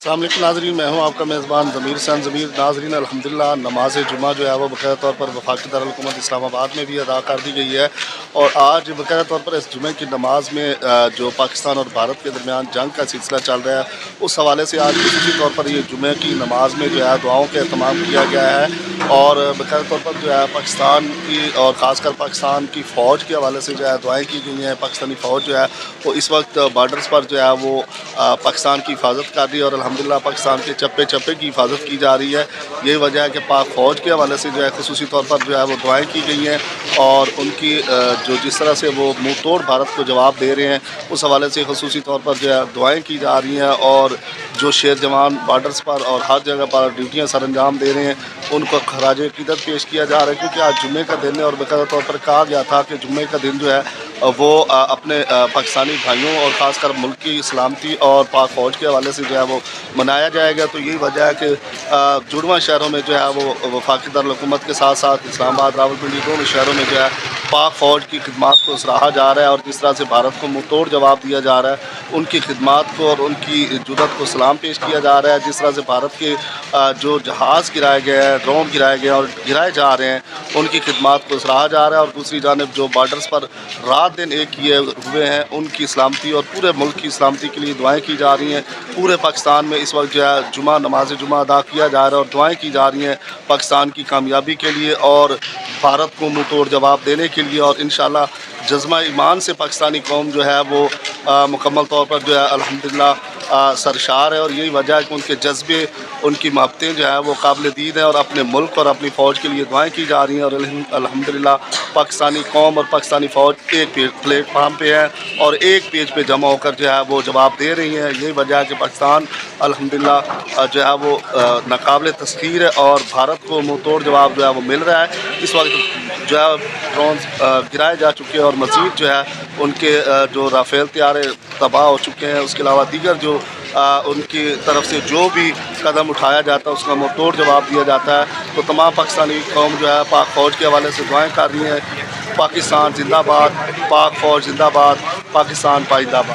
अस्सलाम वालेकुम नाज़रीन, मैं हूं आपका मेज़बान ज़मीर सन ज़मीर। नाज़रीन, अल्हम्दुलिल्लाह नमाज़ जुमा जो है वो बाकायदा तौर पर वफाकी दारुल हुकूमत इस्लामाबाद में भी अदा कर दी गई है। और आज बाकायदा तौर पर इस जुमे की नमाज में जो पाकिस्तान और भारत के दरमियान जंग का सिलसिला चल रहा है, उस हवाले से आज ख़ुसूसी तौर पर ये जुमे की नमाज में जो है दुआओं का अहतमाम किया गया है। और बाकायदा तौर पर जो है पाकिस्तान की और ख़ासकर पाकिस्तान की फ़ौज के हवाले से जो है दुआएँ की गई हैं। पाकिस्तानी फ़ौज जो है वो इस वक्त बॉर्डर्स पर जो है वो पाकिस्तान की हिफाजत कर रही है और अल्हम्दुलिल्लाह पाकिस्तान के चप्पे चप्पे की हिफाजत की जा रही है। यही वजह है कि पाक फ़ौज के हवाले से जो है ख़ुसूसी तौर पर जो है वो दुआएँ की गई हैं। और उनकी जो जिस तरह से वो मुँह तोड़ भारत को जवाब दे रहे हैं, उस हवाले से ख़ुसूसी तौर पर जो है दुआएँ की जा रही हैं। और जो शेर जवान बॉर्डर्स पर और हर जगह पर ड्यूटियाँ सर अंजाम दे रहे हैं, उनको खराज अक़ीदत पेश किया जा रहा है। क्योंकि आज जुम्मे का दिन है और बाकायदा तौर पर कहा गया था कि जुम्मे का दिन जो है वो अपने पाकिस्तानी भाइयों और ख़ासकर मुल्क की सलामती और पाक फ़ौज के हवाले से जो है वो मनाया जाएगा। तो यही वजह है कि जुड़वां शहरों में जो है वो वफाकी दारुल हुकूमत के साथ साथ इस्लामाबाद, रावलपिंडी दोनों शहरों में जो है पाक फ़ौज की खिदमत को सराहा जा रहा है। और जिस तरह से भारत को मुँह तोड़ जवाब दिया जा रहा है, उनकी खिदमत को और उनकी जुदत को सलाम पेश किया जा रहा है। जिस तरह से भारत के जो जहाज़ गिराए गए हैं, ड्रोन गिराए गए हैं और गिराए जा रहे हैं, उनकी खिदमत को सराहा जा रहा है। और दूसरी जानिब जो बॉर्डर्स पर रात दिन एक किए हुए हैं, उनकी सलामती और पूरे मुल्क की सलामती के लिए दुआएँ की जा रही हैं। पूरे पाकिस्तान में इस वक्त जो है जुमा नमाज जुमा अदा किया जा रहा है और दुआएँ की जा रही हैं पाकिस्तान की कामयाबी के लिए और भारत को मुँह तोड़ जवाब देने के लिए। और इंशाअल्लाह जज़्बा ईमान से पाकिस्तानी कौम जो है वो मुकम्मल तौर पर जो है अल्हम्दुलिल्लाह सरशार है। और यही वजह है कि उनके जज्बे, उनकी महब्बतें जो है वो काबिल दीद हैं और अपने मुल्क और अपनी फ़ौज के लिए दुआएँ की जा रही हैं। और अल्हम्दुलिल्लाह पाकिस्तानी कौम और पाकिस्तानी फ़ौज एक प्लेटफार्म पे है और एक पेज पे जमा होकर जो है वो जवाब दे रही हैं। यही वजह है कि पाकिस्तान अल्हम्दुलिल्लाह जो है वो नाकाबिल तस्ख़ीर है और भारत को मुँह तोड़ जवाब जो है वो मिल रहा है। इस वक्त जो है ड्रोन्स गिराए जा चुके हैं और मज़ीद जो है उनके जो राफ़ेल तैयारे तबाह हो चुके हैं। उसके अलावा दीगर जो उनकी तरफ से जो भी कदम उठाया जाता है उसका मुँह तोड़ जवाब दिया जाता है। तो तमाम पाकिस्तानी कौम जो है पाक फ़ौज के हवाले से दुआएँ कर रही हैं। पाकिस्तान जिंदाबाद, पाक फ़ौज जिंदाबाद, पाकिस्तान पाइंदाबाद।